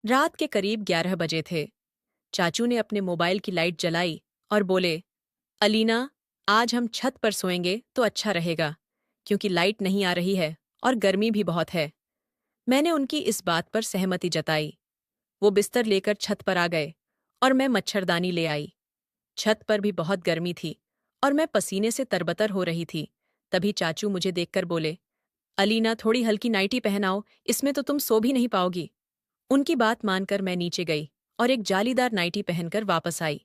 रात के करीब 11 बजे थे। चाचू ने अपने मोबाइल की लाइट जलाई और बोले, अलीना, आज हम छत पर सोएंगे तो अच्छा रहेगा, क्योंकि लाइट नहीं आ रही है और गर्मी भी बहुत है। मैंने उनकी इस बात पर सहमति जताई। वो बिस्तर लेकर छत पर आ गए और मैं मच्छरदानी ले आई। छत पर भी बहुत गर्मी थी और मैं पसीने से तरबतर हो रही थी। तभी चाचू मुझे देखकर बोले, अलीना, थोड़ी हल्की नाइटी पहनाओ, इसमें तो तुम सो भी नहीं पाओगी। उनकी बात मानकर मैं नीचे गई और एक जालीदार नाइटी पहनकर वापस आई।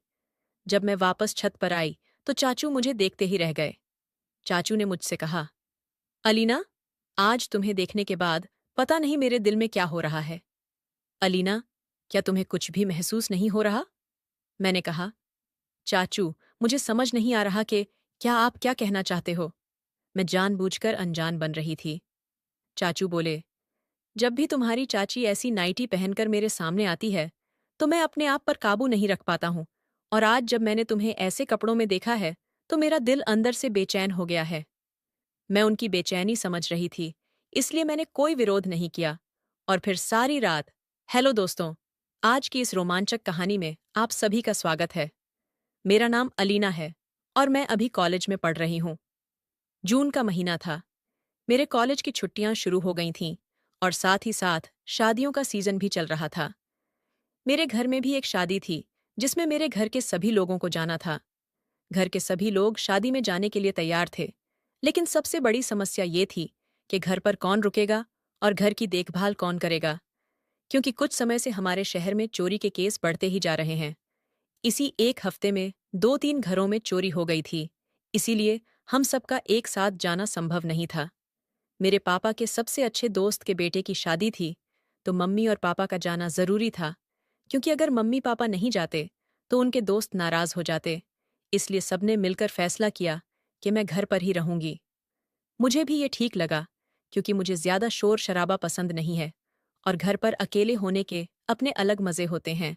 जब मैं वापस छत पर आई तो चाचू मुझे देखते ही रह गए। चाचू ने मुझसे कहा, अलीना, आज तुम्हें देखने के बाद पता नहीं मेरे दिल में क्या हो रहा है। अलीना, क्या तुम्हें कुछ भी महसूस नहीं हो रहा? मैंने कहा, चाचू, मुझे समझ नहीं आ रहा कि क्या आप क्या कहना चाहते हो। मैं जानबूझकर अनजान बन रही थी। चाचू बोले, जब भी तुम्हारी चाची ऐसी नाइटी पहनकर मेरे सामने आती है तो मैं अपने आप पर काबू नहीं रख पाता हूं, और आज जब मैंने तुम्हें ऐसे कपड़ों में देखा है तो मेरा दिल अंदर से बेचैन हो गया है। मैं उनकी बेचैनी समझ रही थी, इसलिए मैंने कोई विरोध नहीं किया। और फिर सारी रात। हेलो दोस्तों, आज की इस रोमांचक कहानी में आप सभी का स्वागत है। मेरा नाम अलीना है और मैं अभी कॉलेज में पढ़ रही हूँ। जून का महीना था। मेरे कॉलेज की छुट्टियां शुरू हो गई थीं और साथ ही साथ शादियों का सीजन भी चल रहा था। मेरे घर में भी एक शादी थी जिसमें मेरे घर के सभी लोगों को जाना था। घर के सभी लोग शादी में जाने के लिए तैयार थे, लेकिन सबसे बड़ी समस्या ये थी कि घर पर कौन रुकेगा और घर की देखभाल कौन करेगा, क्योंकि कुछ समय से हमारे शहर में चोरी के केस बढ़ते ही जा रहे हैं। इसी एक हफ्ते में 2-3 घरों में चोरी हो गई थी, इसीलिए हम सबका एक साथ जाना संभव नहीं था। मेरे पापा के सबसे अच्छे दोस्त के बेटे की शादी थी, तो मम्मी और पापा का जाना जरूरी था, क्योंकि अगर मम्मी पापा नहीं जाते तो उनके दोस्त नाराज हो जाते। इसलिए सबने मिलकर फैसला किया कि मैं घर पर ही रहूंगी। मुझे भी ये ठीक लगा, क्योंकि मुझे ज्यादा शोर शराबा पसंद नहीं है और घर पर अकेले होने के अपने अलग मजे होते हैं।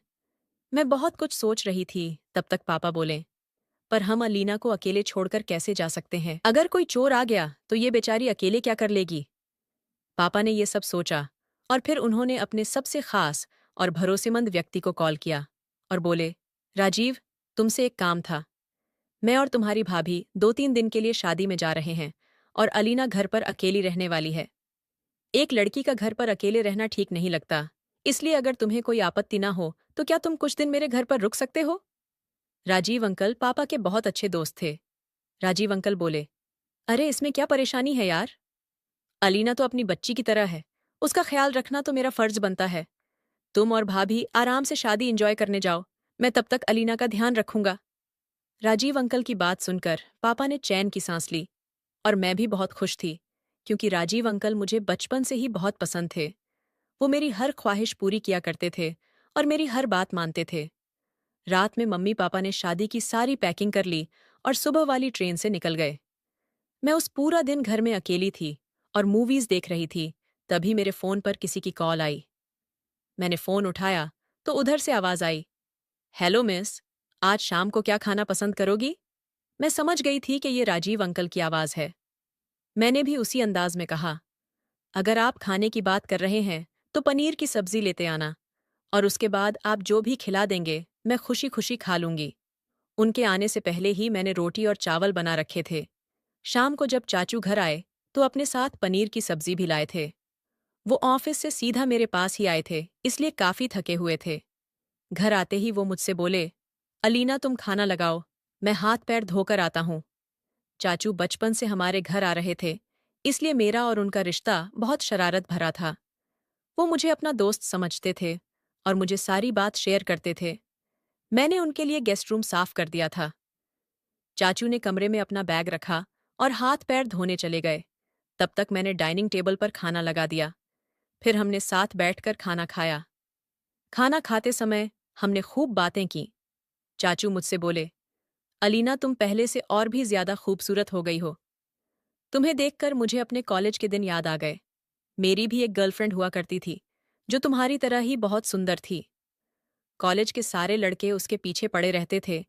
मैं बहुत कुछ सोच रही थी, तब तक पापा बोले, पर हम अलीना को अकेले छोड़कर कैसे जा सकते हैं? अगर कोई चोर आ गया तो ये बेचारी अकेले क्या कर लेगी? पापा ने ये सब सोचा और फिर उन्होंने अपने सबसे खास और भरोसेमंद व्यक्ति को कॉल किया और बोले, राजीव, तुमसे एक काम था। मैं और तुम्हारी भाभी 2-3 दिन के लिए शादी में जा रहे हैं और अलीना घर पर अकेली रहने वाली है। एक लड़की का घर पर अकेले रहना ठीक नहीं लगता, इसलिए अगर तुम्हें कोई आपत्ति ना हो तो क्या तुम कुछ दिन मेरे घर पर रुक सकते हो? राजीव अंकल पापा के बहुत अच्छे दोस्त थे। राजीव अंकल बोले, अरे इसमें क्या परेशानी है यार? अलीना तो अपनी बच्ची की तरह है, उसका ख्याल रखना तो मेरा फर्ज बनता है। तुम और भाभी आराम से शादी एंजॉय करने जाओ, मैं तब तक अलीना का ध्यान रखूंगा। राजीव अंकल की बात सुनकर पापा ने चैन की सांस ली और मैं भी बहुत खुश थी, क्योंकि राजीव अंकल मुझे बचपन से ही बहुत पसंद थे। वो मेरी हर ख्वाहिश पूरी किया करते थे और मेरी हर बात मानते थे। रात में मम्मी पापा ने शादी की सारी पैकिंग कर ली और सुबह वाली ट्रेन से निकल गए। मैं उस पूरा दिन घर में अकेली थी और मूवीज देख रही थी। तभी मेरे फोन पर किसी की कॉल आई। मैंने फोन उठाया तो उधर से आवाज आई, हेलो मिस, आज शाम को क्या खाना पसंद करोगी? मैं समझ गई थी कि ये राजीव अंकल की आवाज है। मैंने भी उसी अंदाज में कहा, अगर आप खाने की बात कर रहे हैं तो पनीर की सब्जी लेते आना, और उसके बाद आप जो भी खिला देंगे मैं खुशी खुशी खा लूंगी। उनके आने से पहले ही मैंने रोटी और चावल बना रखे थे। शाम को जब चाचू घर आए तो अपने साथ पनीर की सब्जी भी लाए थे। वो ऑफिस से सीधा मेरे पास ही आए थे, इसलिए काफी थके हुए थे। घर आते ही वो मुझसे बोले, अलीना तुम खाना लगाओ, मैं हाथ पैर धोकर आता हूँ। चाचू बचपन से हमारे घर आ रहे थे, इसलिए मेरा और उनका रिश्ता बहुत शरारत भरा था। वो मुझे अपना दोस्त समझते थे और मुझे सारी बात शेयर करते थे। मैंने उनके लिए गेस्ट रूम साफ कर दिया था। चाचू ने कमरे में अपना बैग रखा और हाथ पैर धोने चले गए। तब तक मैंने डाइनिंग टेबल पर खाना लगा दिया। फिर हमने साथ बैठकर खाना खाया। खाना खाते समय हमने खूब बातें की। चाचू मुझसे बोले, अलीना तुम पहले से और भी ज्यादा खूबसूरत हो गई हो। तुम्हें देखकर मुझे अपने कॉलेज के दिन याद आ गए। मेरी भी एक गर्लफ्रेंड हुआ करती थी, जो तुम्हारी तरह ही बहुत सुंदर थी। कॉलेज के सारे लड़के उसके पीछे पड़े रहते थे,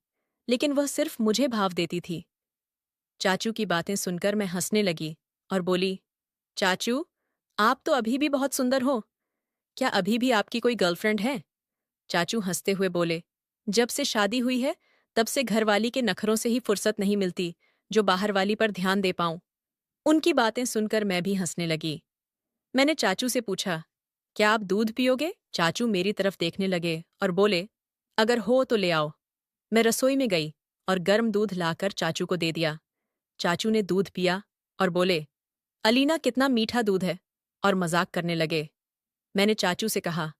लेकिन वह सिर्फ मुझे भाव देती थी। चाचू की बातें सुनकर मैं हंसने लगी और बोली, चाचू, आप तो अभी भी बहुत सुंदर हो। क्या अभी भी आपकी कोई गर्लफ्रेंड है? चाचू हंसते हुए बोले, जब से शादी हुई है, तब से घरवाली के नखरों से ही फुर्सत नहीं मिलती, जो बाहर वाली पर ध्यान दे पाऊं। उनकी बातें सुनकर मैं भी हंसने लगी। मैंने चाचू से पूछा, क्या आप दूध पियोगे? चाचू मेरी तरफ देखने लगे और बोले, अगर हो तो ले आओ। मैं रसोई में गई और गर्म दूध लाकर चाचू को दे दिया। चाचू ने दूध पिया और बोले, अलीना कितना मीठा दूध है, और मजाक करने लगे। मैंने चाचू से कहा,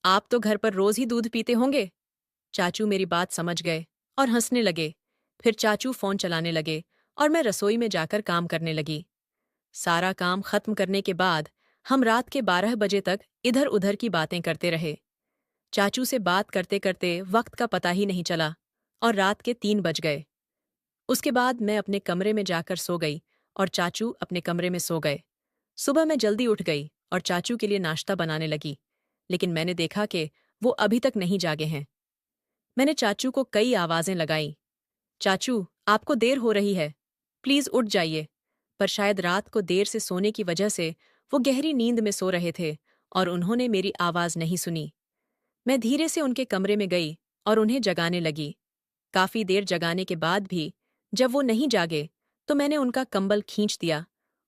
आप तो घर पर रोज ही दूध पीते होंगे। चाचू मेरी बात समझ गए और हंसने लगे। फिर चाचू फोन चलाने लगे और मैं रसोई में जाकर काम करने लगी। सारा काम खत्म करने के बाद हम रात के 12 बजे तक इधर उधर की बातें करते रहे। चाचू से बात करते करते वक्त का पता ही नहीं चला और रात के 3 बज गए। उसके बाद मैं अपने कमरे में जाकर सो गई और चाचू अपने कमरे में सो गए। सुबह मैं जल्दी उठ गई और चाचू के लिए नाश्ता बनाने लगी, लेकिन मैंने देखा कि वो अभी तक नहीं जागे हैं। मैंने चाचू को कई आवाजें लगाईं। चाचू, आपको देर हो रही है, प्लीज उठ जाइए। पर शायद रात को देर से सोने की वजह से वो गहरी नींद में सो रहे थे और उन्होंने मेरी आवाज नहीं सुनी। मैं धीरे से उनके कमरे में गई और उन्हें जगाने लगी। काफी देर जगाने के बाद भी जब वो नहीं जागे तो मैंने उनका कंबल खींच दिया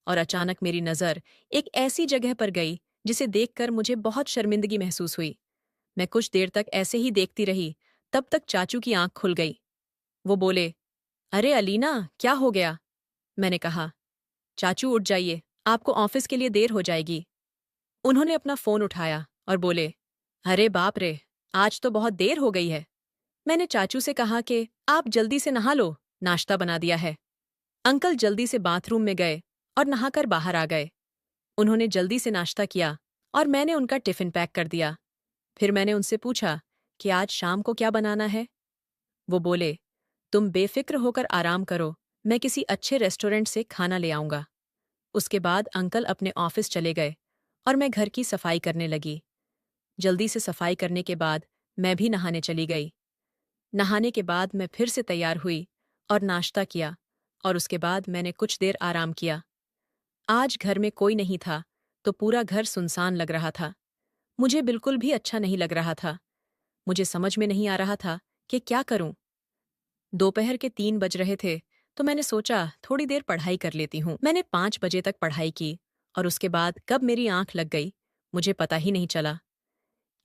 और अचानक मेरी नजर एक ऐसी जगह पर गई जिसे देखकर मुझे बहुत शर्मिंदगी महसूस हुई। मैं कुछ देर तक ऐसे ही देखती रही, तब तक चाचू की आंख खुल गई। वो बोले, अरे अलीना, क्या हो गया? मैंने कहा, चाचू उठ जाइए, आपको ऑफिस के लिए देर हो जाएगी। उन्होंने अपना फोन उठाया और बोले, अरे बाप रे, आज तो बहुत देर हो गई है। मैंने चाचू से कहा कि आप जल्दी से नहा लो, नाश्ता बना दिया है। अंकल जल्दी से बाथरूम में गए और नहाकर बाहर आ गए। उन्होंने जल्दी से नाश्ता किया और मैंने उनका टिफिन पैक कर दिया। फिर मैंने उनसे पूछा कि आज शाम को क्या बनाना है। वो बोले, तुम बेफिक्र होकर आराम करो, मैं किसी अच्छे रेस्टोरेंट से खाना ले आऊंगा। उसके बाद अंकल अपने ऑफिस चले गए और मैं घर की सफाई करने लगी। जल्दी से सफाई करने के बाद मैं भी नहाने चली गई। नहाने के बाद मैं फिर से तैयार हुई और नाश्ता किया और उसके बाद मैंने कुछ देर आराम किया। आज घर में कोई नहीं था, तो पूरा घर सुनसान लग रहा था। मुझे बिल्कुल भी अच्छा नहीं लग रहा था। मुझे समझ में नहीं आ रहा था कि क्या करूं। दोपहर के 3 बज रहे थे, तो मैंने सोचा थोड़ी देर पढ़ाई कर लेती हूँ। मैंने 5 बजे तक पढ़ाई की और उसके बाद कब मेरी आंख लग गई, मुझे पता ही नहीं चला।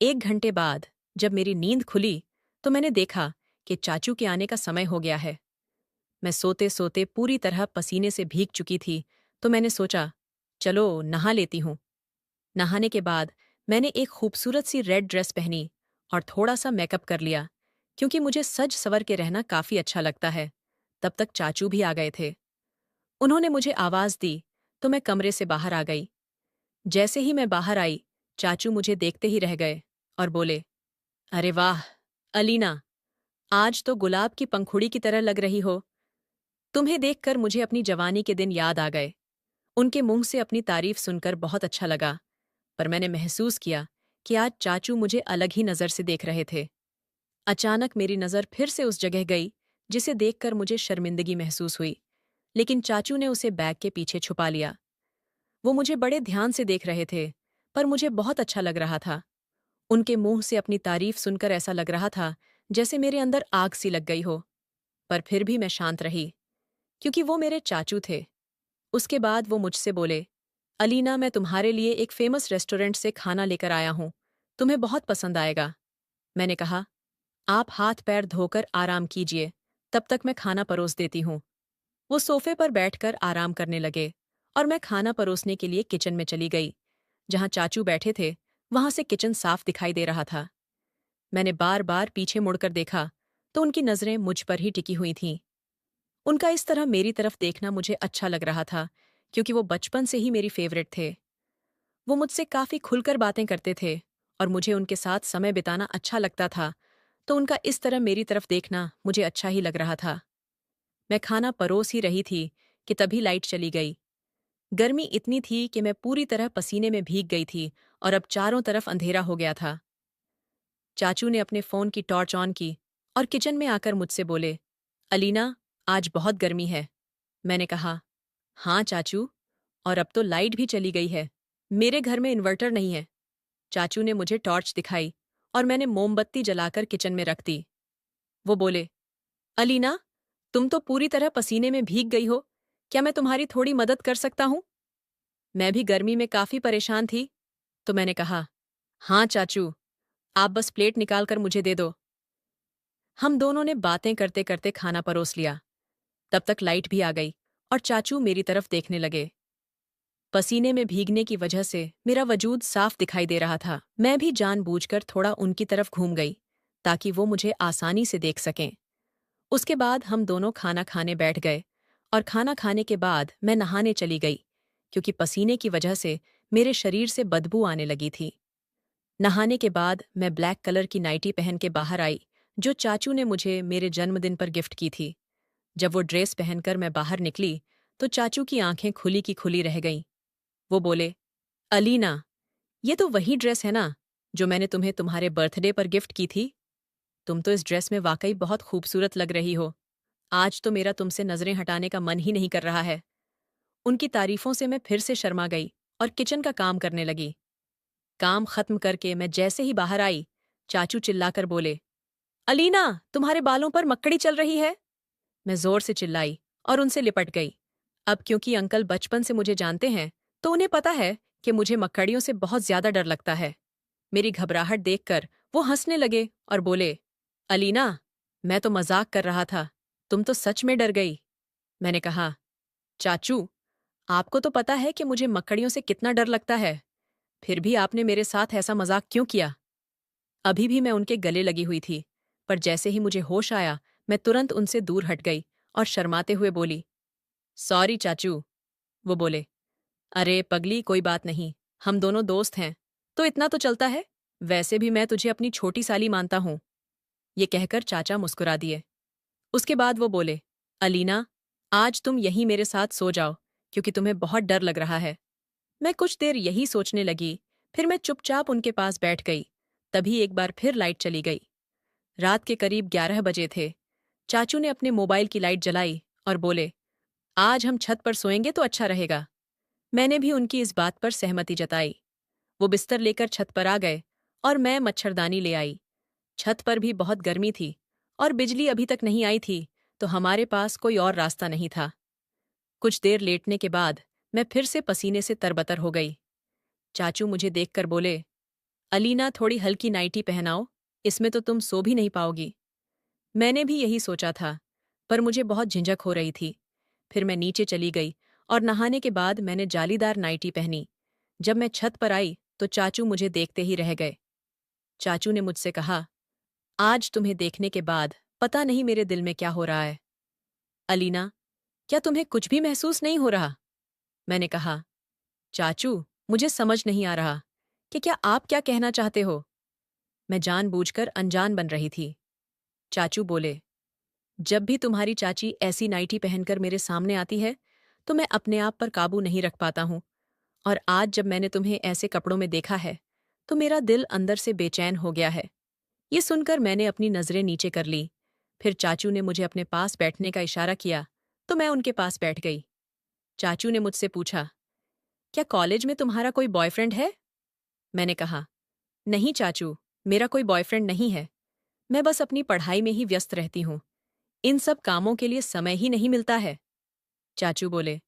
1 घंटे बाद जब मेरी नींद खुली, तो मैंने देखा कि चाचू के आने का समय हो गया है। मैं सोते सोते पूरी तरह पसीने से भीग चुकी थी, तो मैंने सोचा, चलो नहा लेती हूँ। नहाने के बाद मैंने एक खूबसूरत सी रेड ड्रेस पहनी और थोड़ा सा मेकअप कर लिया, क्योंकि मुझे सज सवर के रहना काफी अच्छा लगता है। तब तक चाचू भी आ गए थे। उन्होंने मुझे आवाज दी, तो मैं कमरे से बाहर आ गई। जैसे ही मैं बाहर आई, चाचू मुझे देखते ही रह गए और बोले, अरे वाह अलीना, आज तो गुलाब की पंखुड़ी की तरह लग रही हो। तुम्हें देखकर मुझे अपनी जवानी के दिन याद आ गए। उनके मुंह से अपनी तारीफ सुनकर बहुत अच्छा लगा, पर मैंने महसूस किया कि आज चाचू मुझे अलग ही नजर से देख रहे थे। अचानक मेरी नजर फिर से उस जगह गई जिसे देखकर मुझे शर्मिंदगी महसूस हुई, लेकिन चाचू ने उसे बैग के पीछे छुपा लिया। वो मुझे बड़े ध्यान से देख रहे थे, पर मुझे बहुत अच्छा लग रहा था। उनके मुंह से अपनी तारीफ सुनकर ऐसा लग रहा था जैसे मेरे अंदर आग सी लग गई हो, पर फिर भी मैं शांत रही, क्योंकि वो मेरे चाचू थे। उसके बाद वो मुझसे बोले, अलीना, मैं तुम्हारे लिए एक फेमस रेस्टोरेंट से खाना लेकर आया हूं, तुम्हें बहुत पसंद आएगा। मैंने कहा, आप हाथ पैर धोकर आराम कीजिए, तब तक मैं खाना परोस देती हूँ। वो सोफे पर बैठकर आराम करने लगे और मैं खाना परोसने के लिए किचन में चली गई। जहां चाचू बैठे थे, वहां से किचन साफ दिखाई दे रहा था। मैंने बार बार पीछे मुड़कर देखा, तो उनकी नजरें मुझ पर ही टिकी हुई थीं। उनका इस तरह मेरी तरफ देखना मुझे अच्छा लग रहा था, क्योंकि वो बचपन से ही मेरी फेवरेट थे। वो मुझसे काफी खुलकर बातें करते थे और मुझे उनके साथ समय बिताना अच्छा लगता था, तो उनका इस तरह मेरी तरफ देखना मुझे अच्छा ही लग रहा था। मैं खाना परोस ही रही थी कि तभी लाइट चली गई। गर्मी इतनी थी कि मैं पूरी तरह पसीने में भीग गई थी और अब चारों तरफ अंधेरा हो गया था। चाचू ने अपने फोन की टॉर्च ऑन की और किचन में आकर मुझसे बोले, अलीना, आज बहुत गर्मी है। मैंने कहा, हाँ चाचू, और अब तो लाइट भी चली गई है। मेरे घर में इन्वर्टर नहीं है। चाचू ने मुझे टॉर्च दिखाई और मैंने मोमबत्ती जलाकर किचन में रख दी। वो बोले, अलीना, तुम तो पूरी तरह पसीने में भीग गई हो, क्या मैं तुम्हारी थोड़ी मदद कर सकता हूँ? मैं भी गर्मी में काफी परेशान थी, तो मैंने कहा, हाँ चाचू, आप बस प्लेट निकाल कर मुझे दे दो। हम दोनों ने बातें करते करते खाना परोस लिया। तब तक लाइट भी आ गई और चाचू मेरी तरफ देखने लगे। पसीने में भीगने की वजह से मेरा वजूद साफ दिखाई दे रहा था। मैं भी जानबूझकर थोड़ा उनकी तरफ घूम गई ताकि वो मुझे आसानी से देख सकें। उसके बाद हम दोनों खाना खाने बैठ गए और खाना खाने के बाद मैं नहाने चली गई क्योंकि पसीने की वजह से मेरे शरीर से बदबू आने लगी थी। नहाने के बाद मैं ब्लैक कलर की नाइटी पहन के बाहर आई जो चाचू ने मुझे मेरे जन्मदिन पर गिफ्ट की थी। जब वो ड्रेस पहनकर मैं बाहर निकली तो चाचू की आंखें खुली की खुली रह गईं। वो बोले, अलीना, ये तो वही ड्रेस है ना जो मैंने तुम्हें तुम्हारे बर्थडे पर गिफ्ट की थी। तुम तो इस ड्रेस में वाकई बहुत खूबसूरत लग रही हो। आज तो मेरा तुमसे नजरें हटाने का मन ही नहीं कर रहा है। उनकी तारीफों से मैं फिर से शर्मा गई और किचन का काम करने लगी। काम खत्म करके मैं जैसे ही बाहर आई, चाचू चिल्लाकर बोले, अलीना, तुम्हारे बालों पर मक्कड़ी चल रही है। मैं जोर से चिल्लाई और उनसे लिपट गई। अब क्योंकि अंकल बचपन से मुझे जानते हैं, तो उन्हें पता है कि मुझे मक्कड़ियों से बहुत ज्यादा डर लगता है। मेरी घबराहट देखकर वो हंसने लगे और बोले, अलीना, मैं तो मजाक कर रहा था, तुम तो सच में डर गई। मैंने कहा, चाचू, आपको तो पता है कि मुझे मक्कड़ियों से कितना डर लगता है, फिर भी आपने मेरे साथ ऐसा मजाक क्यों किया? अभी भी मैं उनके गले लगी हुई थी, पर जैसे ही मुझे होश आया, मैं तुरंत उनसे दूर हट गई और शर्माते हुए बोली, सॉरी चाचू। वो बोले, अरे पगली, कोई बात नहीं, हम दोनों दोस्त हैं, तो इतना तो चलता है। वैसे भी मैं तुझे अपनी छोटी साली मानता हूँ। ये कहकर चाचा मुस्कुरा दिए। उसके बाद वो बोले, अलीना, आज तुम यहीं मेरे साथ सो जाओ क्योंकि तुम्हें बहुत डर लग रहा है। मैं कुछ देर यही सोचने लगी, फिर मैं चुपचाप उनके पास बैठ गई। तभी एक बार फिर लाइट चली गई। रात के करीब 11 बजे थे। चाचू ने अपने मोबाइल की लाइट जलाई और बोले, आज हम छत पर सोएंगे तो अच्छा रहेगा। मैंने भी उनकी इस बात पर सहमति जताई। वो बिस्तर लेकर छत पर आ गए और मैं मच्छरदानी ले आई। छत पर भी बहुत गर्मी थी और बिजली अभी तक नहीं आई थी, तो हमारे पास कोई और रास्ता नहीं था। कुछ देर लेटने के बाद मैं फिर से पसीने से तरबतर हो गई। चाचू मुझे देखकर बोले, अलीना, थोड़ी हल्की नाइटी पहनाओ, इसमें तो तुम सो भी नहीं पाओगी। मैंने भी यही सोचा था, पर मुझे बहुत झिझक हो रही थी। फिर मैं नीचे चली गई और नहाने के बाद मैंने जालीदार नाइटी पहनी। जब मैं छत पर आई तो चाचू मुझे देखते ही रह गए। चाचू ने मुझसे कहा, आज तुम्हें देखने के बाद पता नहीं मेरे दिल में क्या हो रहा है। अलीना, क्या तुम्हें कुछ भी महसूस नहीं हो रहा? मैंने कहा, चाचू, मुझे समझ नहीं आ रहा कि क्या आप क्या कहना चाहते हो। मैं जानबूझकर अनजान बन रही थी। चाचू बोले, जब भी तुम्हारी चाची ऐसी नाइटी पहनकर मेरे सामने आती है, तो मैं अपने आप पर काबू नहीं रख पाता हूँ। और आज जब मैंने तुम्हें ऐसे कपड़ों में देखा है, तो मेरा दिल अंदर से बेचैन हो गया है। ये सुनकर मैंने अपनी नजरें नीचे कर ली। फिर चाचू ने मुझे अपने पास बैठने का इशारा किया, तो मैं उनके पास बैठ गई। चाचू ने मुझसे पूछा, क्या कॉलेज में तुम्हारा कोई बॉयफ्रेंड है? मैंने कहा, नहीं चाचू, मेरा कोई बॉयफ्रेंड नहीं है। मैं बस अपनी पढ़ाई में ही व्यस्त रहती हूँ। इन सब कामों के लिए समय ही नहीं मिलता है। चाचू बोले,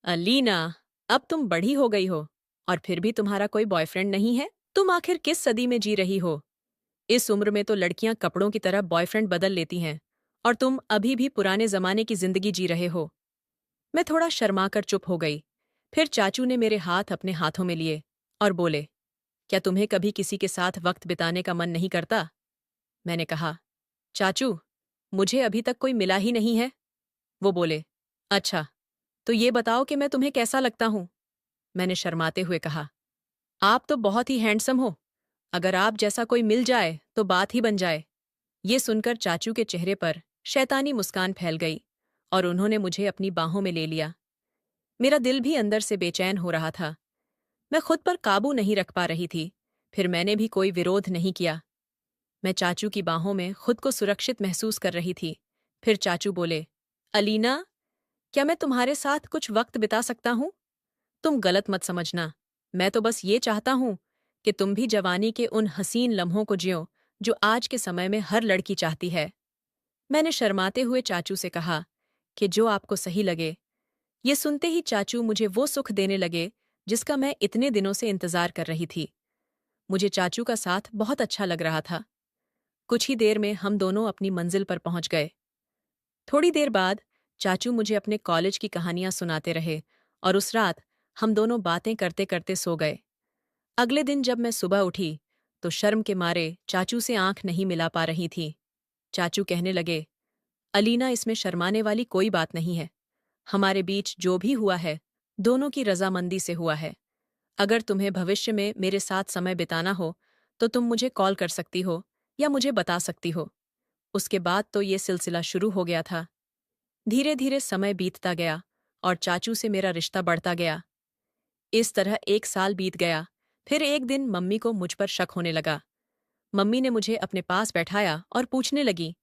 अलीना, अब तुम बड़ी हो गई हो और फिर भी तुम्हारा कोई बॉयफ्रेंड नहीं है? तुम आखिर किस सदी में जी रही हो? इस उम्र में तो लड़कियां कपड़ों की तरह बॉयफ्रेंड बदल लेती हैं और तुम अभी भी पुराने जमाने की जिंदगी जी रहे हो। मैं थोड़ा शर्माकर चुप हो गई। फिर चाचू ने मेरे हाथ अपने हाथों में लिए और बोले, क्या तुम्हें कभी किसी के साथ वक्त बिताने का मन नहीं करता? मैंने कहा, चाचू, मुझे अभी तक कोई मिला ही नहीं है। वो बोले, अच्छा, तो ये बताओ कि मैं तुम्हें कैसा लगता हूँ? मैंने शर्माते हुए कहा, आप तो बहुत ही हैंडसम हो। अगर आप जैसा कोई मिल जाए तो बात ही बन जाए। ये सुनकर चाचू के चेहरे पर शैतानी मुस्कान फैल गई और उन्होंने मुझे अपनी बाहों में ले लिया। मेरा दिल भी अंदर से बेचैन हो रहा था। मैं खुद पर काबू नहीं रख पा रही थी। फिर मैंने भी कोई विरोध नहीं किया। मैं चाचू की बाहों में खुद को सुरक्षित महसूस कर रही थी। फिर चाचू बोले, अलीना, क्या मैं तुम्हारे साथ कुछ वक्त बिता सकता हूँ? तुम गलत मत समझना। मैं तो बस ये चाहता हूँ कि तुम भी जवानी के उन हसीन लम्हों को जियो जो आज के समय में हर लड़की चाहती है। मैंने शर्माते हुए चाचू से कहा कि जो आपको सही लगे। ये सुनते ही चाचू मुझे वो सुख देने लगे जिसका मैं इतने दिनों से इंतजार कर रही थी। मुझे चाचू का साथ बहुत अच्छा लग रहा था। कुछ ही देर में हम दोनों अपनी मंजिल पर पहुंच गए। थोड़ी देर बाद चाचू मुझे अपने कॉलेज की कहानियां सुनाते रहे और उस रात हम दोनों बातें करते करते सो गए। अगले दिन जब मैं सुबह उठी तो शर्म के मारे चाचू से आंख नहीं मिला पा रही थी। चाचू कहने लगे, अलीना, इसमें शर्माने वाली कोई बात नहीं है। हमारे बीच जो भी हुआ है दोनों की रजामंदी से हुआ है। अगर तुम्हें भविष्य में मेरे साथ समय बिताना हो तो तुम मुझे कॉल कर सकती हो या मुझे बता सकती हो। उसके बाद तो ये सिलसिला शुरू हो गया था। धीरे धीरे समय बीतता गया और चाचू से मेरा रिश्ता बढ़ता गया। इस तरह 1 साल बीत गया। फिर एक दिन मम्मी को मुझ पर शक होने लगा। मम्मी ने मुझे अपने पास बैठाया और पूछने लगी,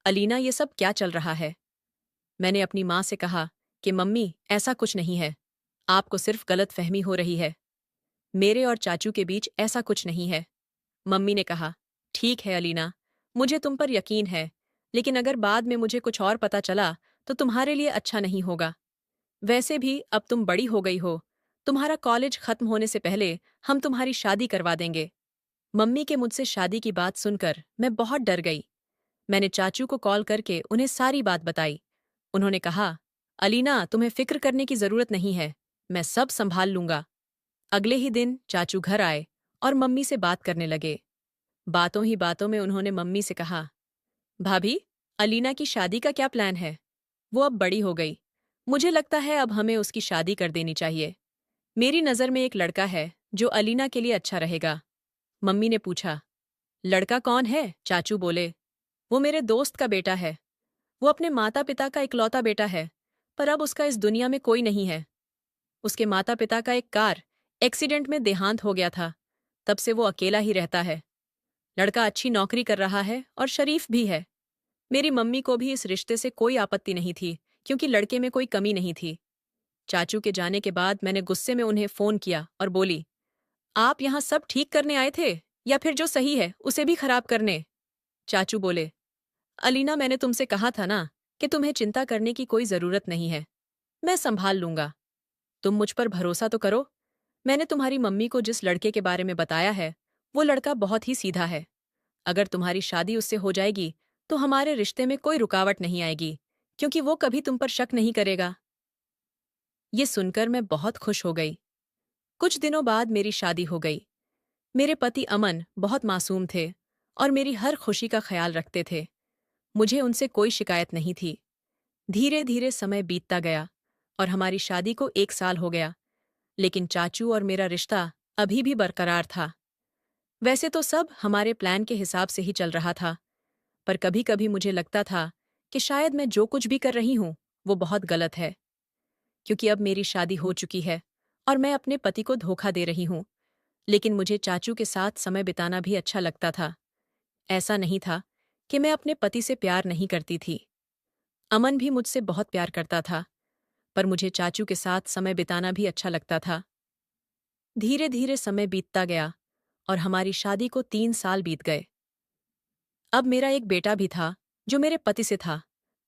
अलीना, ये सब क्या चल रहा है? मैंने अपनी माँ से कहा कि मम्मी, ऐसा कुछ नहीं है। आपको सिर्फ गलत फहमी हो रही है। मेरे और चाचू के बीच ऐसा कुछ नहीं है। मम्मी ने कहा, ठीक है अलीना, मुझे तुम पर यकीन है, लेकिन अगर बाद में मुझे कुछ और पता चला तो तुम्हारे लिए अच्छा नहीं होगा। वैसे भी अब तुम बड़ी हो गई हो। तुम्हारा कॉलेज खत्म होने से पहले हम तुम्हारी शादी करवा देंगे। मम्मी के मुझसे शादी की बात सुनकर मैं बहुत डर गई। मैंने चाचू को कॉल करके उन्हें सारी बात बताई। उन्होंने कहा, अलीना, तुम्हें फिक्र करने की जरूरत नहीं है। मैं सब संभाल लूंगा। अगले ही दिन चाचू घर आए और मम्मी से बात करने लगे। बातों ही बातों में उन्होंने मम्मी से कहा, भाभी, अलीना की शादी का क्या प्लान है? वो अब बड़ी हो गई। मुझे लगता है अब हमें उसकी शादी कर देनी चाहिए। मेरी नज़र में एक लड़का है जो अलीना के लिए अच्छा रहेगा। मम्मी ने पूछा, लड़का कौन है? चाचू बोले, वो मेरे दोस्त का बेटा है। वो अपने माता पिता का इकलौता बेटा है, पर अब उसका इस दुनिया में कोई नहीं है। उसके माता पिता का एक कार एक्सीडेंट में देहांत हो गया था। तब से वो अकेला ही रहता है। लड़का अच्छी नौकरी कर रहा है और शरीफ भी है। मेरी मम्मी को भी इस रिश्ते से कोई आपत्ति नहीं थी, क्योंकि लड़के में कोई कमी नहीं थी। चाचू के जाने के बाद मैंने गुस्से में उन्हें फोन किया और बोली, आप यहाँ सब ठीक करने आए थे या फिर जो सही है उसे भी खराब करने? चाचू बोले, अलीना, मैंने तुमसे कहा था ना कि तुम्हें चिंता करने की कोई जरूरत नहीं है। मैं संभाल लूंगा। तुम मुझ पर भरोसा तो करो। मैंने तुम्हारी मम्मी को जिस लड़के के बारे में बताया है वो लड़का बहुत ही सीधा है। अगर तुम्हारी शादी उससे हो जाएगी तो हमारे रिश्ते में कोई रुकावट नहीं आएगी, क्योंकि वो कभी तुम पर शक नहीं करेगा। ये सुनकर मैं बहुत खुश हो गई। कुछ दिनों बाद मेरी शादी हो गई। मेरे पति अमन बहुत मासूम थे और मेरी हर खुशी का ख्याल रखते थे। मुझे उनसे कोई शिकायत नहीं थी। धीरे धीरे समय बीतता गया और हमारी शादी को 1 साल हो गया, लेकिन चाचू और मेरा रिश्ता अभी भी बरकरार था। वैसे तो सब हमारे प्लान के हिसाब से ही चल रहा था, पर कभी कभी मुझे लगता था कि शायद मैं जो कुछ भी कर रही हूं वो बहुत गलत है, क्योंकि अब मेरी शादी हो चुकी है और मैं अपने पति को धोखा दे रही हूं। लेकिन मुझे चाचू के साथ समय बिताना भी अच्छा लगता था। ऐसा नहीं था कि मैं अपने पति से प्यार नहीं करती थी। अमन भी मुझसे बहुत प्यार करता था, पर मुझे चाचू के साथ समय बिताना भी अच्छा लगता था। धीरे धीरे समय बीतता गया और हमारी शादी को 3 साल बीत गए। अब मेरा एक बेटा भी था जो मेरे पति से था।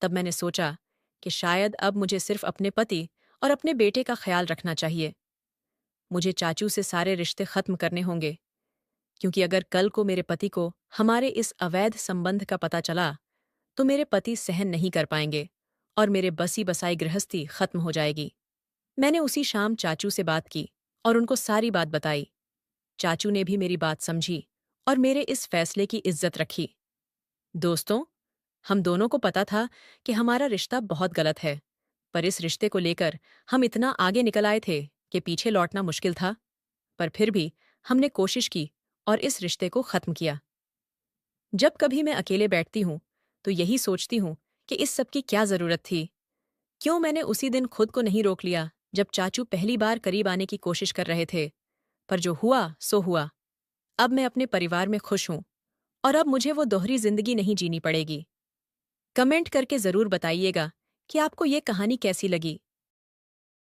तब मैंने सोचा कि शायद अब मुझे सिर्फ अपने पति और अपने बेटे का ख्याल रखना चाहिए। मुझे चाचू से सारे रिश्ते खत्म करने होंगे, क्योंकि अगर कल को मेरे पति को हमारे इस अवैध संबंध का पता चला तो मेरे पति सहन नहीं कर पाएंगे और मेरे बसी बसाई गृहस्थी खत्म हो जाएगी। मैंने उसी शाम चाचू से बात की और उनको सारी बात बताई। चाचू ने भी मेरी बात समझी और मेरे इस फैसले की इज्जत रखी। दोस्तों, हम दोनों को पता था कि हमारा रिश्ता बहुत गलत है, पर इस रिश्ते को लेकर हम इतना आगे निकल आए थे कि पीछे लौटना मुश्किल था। पर फिर भी हमने कोशिश की और इस रिश्ते को खत्म किया। जब कभी मैं अकेले बैठती हूँ तो यही सोचती हूँ कि इस सब की क्या जरूरत थी। क्यों मैंने उसी दिन खुद को नहीं रोक लिया जब चाचू पहली बार करीब आने की कोशिश कर रहे थे। पर जो हुआ सो हुआ। अब मैं अपने परिवार में खुश हूँ और अब मुझे वो दोहरी जिंदगी नहीं जीनी पड़ेगी। कमेंट करके जरूर बताइएगा कि आपको ये कहानी कैसी लगी।